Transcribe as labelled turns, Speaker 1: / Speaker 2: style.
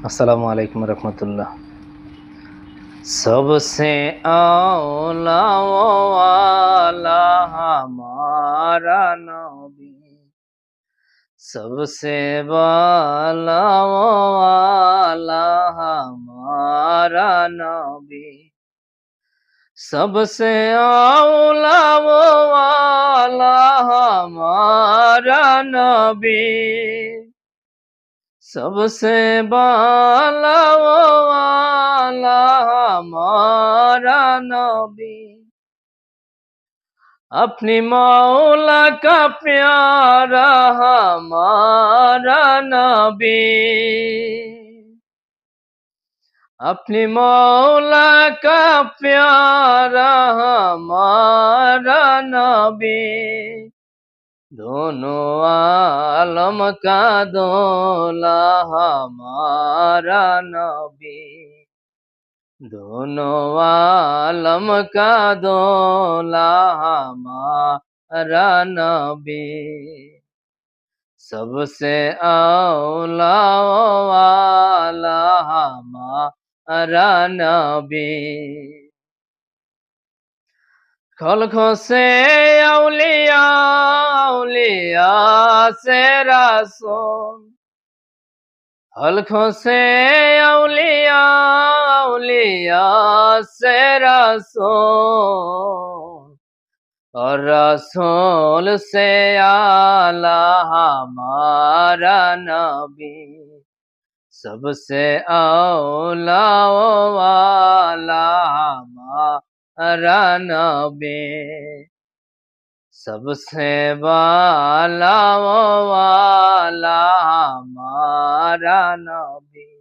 Speaker 1: अस्सलामु अलैकुम रहमतुल्लाह। सबसे औला वाला हमारा नबी, सबसे वाला वाला हमारा नबी, सबसे औला वाला हमारा नबी, सबसे बाला वो वाला हमारा नबी, अपनी मौला का प्यारा हमारा नबी, अपनी मौला का प्यारा हमारा नबी, दोनों आलम का दूल्हा हमारा नबी, दोनों आलम का दूल्हा हमारा नबी, सबसे औला वाला हमारा नबी, खल्कों से औलिया औलिया से रसूल, खल्कों से औलिया औलिया से रसूल, और रसूल से आला हमारा नबी, सबसे औला वाला हमारा नबी, सबसे वाला हमारा नबी।